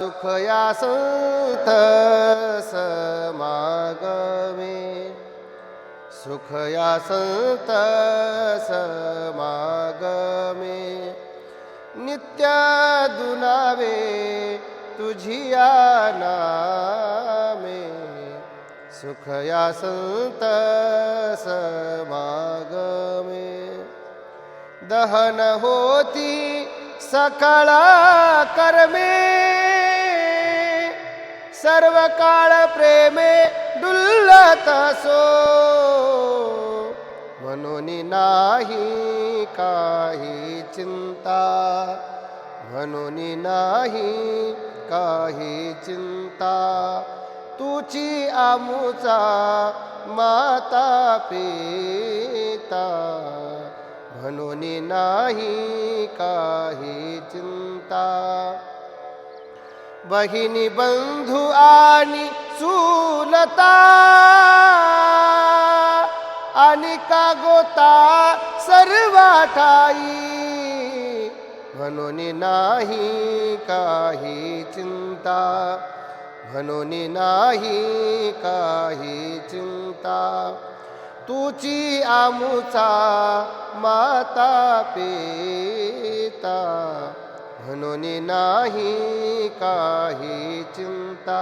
सुख या संत समागमे, सुख या संत समागमे, नित्य दुनावे तुझिया नामे, सुख या संत समागमे. दहन होती सकळ कर्मे, सर्व काळ प्रेमे डुल्लत सो, म्हणून नाही काही चिंता, म्हणून नाही काही चिंता. तुची आमुचा माता पिता, म्हणून नाही काही चिंता. बहिणी बंधू आणि चुलता, आणि का गोता सर्व ठाई, म्हणून नाही काही चिंता, म्हणून नाही काही चिंता. तुची आमुचा माता पिता, म्हणून नाही काही चिंता.